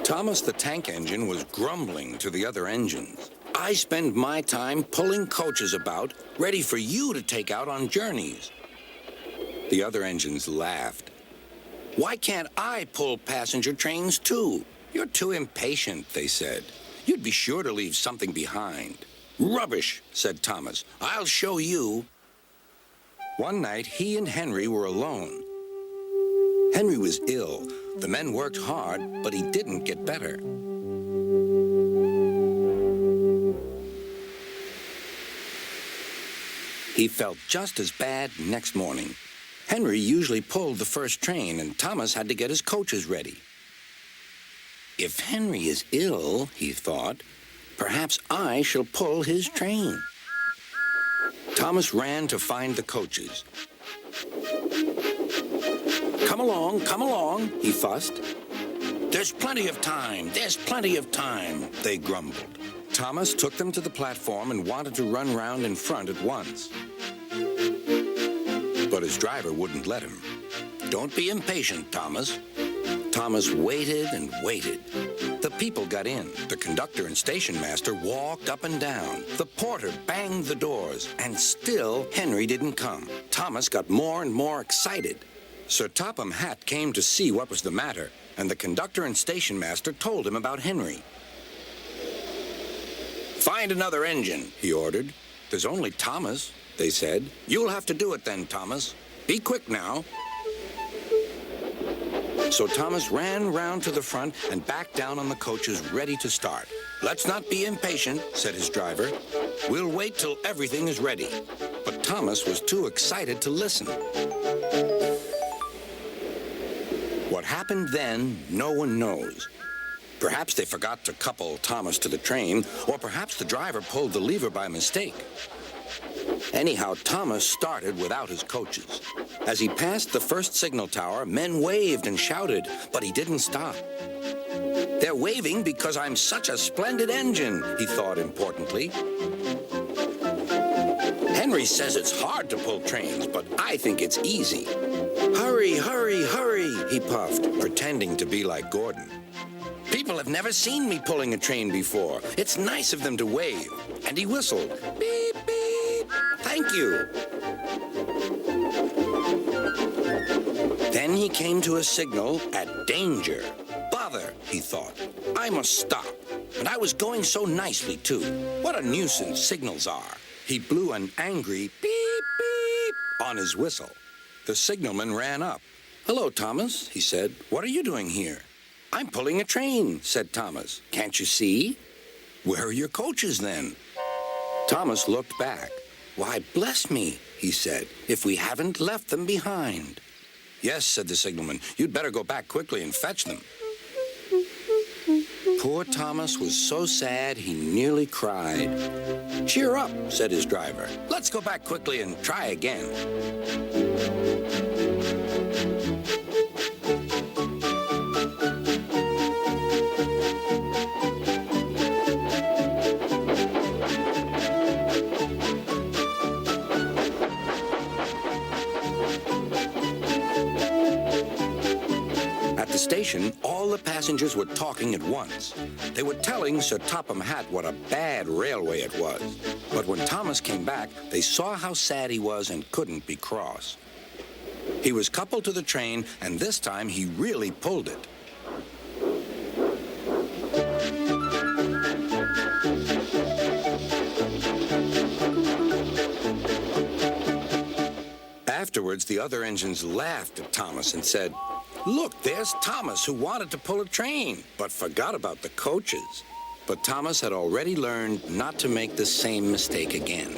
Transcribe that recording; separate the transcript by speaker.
Speaker 1: Thomas the tank engine was grumbling to the other engines. I spend my time pulling coaches about, ready for you to take out on journeys. The other engines laughed. Why can't I pull passenger trains too? You're too impatient, they said. You'd be sure to leave something behind. Rubbish, said Thomas. I'll show you. One night, he and Henry were alone. Henry was ill. The men worked hard, but he didn't get better. He felt just as bad next morning. Henry usually pulled the first train, and Thomas had to get his coaches ready. If Henry is ill, he thought, perhaps I shall pull his train. Thomas ran to find the coaches. Come along, he fussed. There's plenty of time, they grumbled. Thomas took them to the platform and wanted to run round in front at once. But his driver wouldn't let him. Don't be impatient, Thomas. Thomas waited and waited. The people got in. The conductor and station master walked up and down. The porter banged the doors, and still Henry didn't come. Thomas got more and more excited. Sir Topham Hatt came to see what was the matter, and the conductor and station master told him about Henry. Find another engine, he ordered. There's only Thomas, they said. You'll have to do it then, Thomas. Be quick now. So Thomas ran round to the front and back down on the coaches, ready to start. Let's not be impatient, said his driver. We'll wait till everything is ready. But Thomas was too excited to listen. What happened then, no one knows. Perhaps they forgot to couple Thomas to the train, or perhaps the driver pulled the lever by mistake. Anyhow, Thomas started without his coaches. As he passed the first signal tower, men waved and shouted, but he didn't stop. They're waving because I'm such a splendid engine, he thought importantly. Henry says it's hard to pull trains, but I think it's easy. Hurry, hurry, hurry, he puffed, pretending to be like Gordon. People have never seen me pulling a train before. It's nice of them to wave. And he whistled. Beep, beep. Thank you. Then he came to a signal at danger. Bother, he thought. I must stop. And I was going so nicely, too. What a nuisance signals are. He blew an angry beep, beep on his whistle. The signalman ran up. Hello, Thomas, he said. What are you doing here? I'm pulling a train, said Thomas. Can't you see? Where are your coaches, then? Thomas looked back. Why, bless me, he said, if we haven't left them behind. Yes, said the signalman. You'd better go back quickly and fetch them. Poor Thomas was so sad he nearly cried. Cheer up, said his driver. Let's go back quickly and try again. Station, all the passengers were talking at once. They were telling Sir Topham Hatt what a bad railway it was. But when Thomas came back, they saw how sad he was and couldn't be cross. He was coupled to the train, and this time he really pulled it. Afterwards, the other engines laughed at Thomas and said, Look, there's Thomas who wanted to pull a train, but forgot about the coaches. But Thomas had already learned not to make the same mistake again.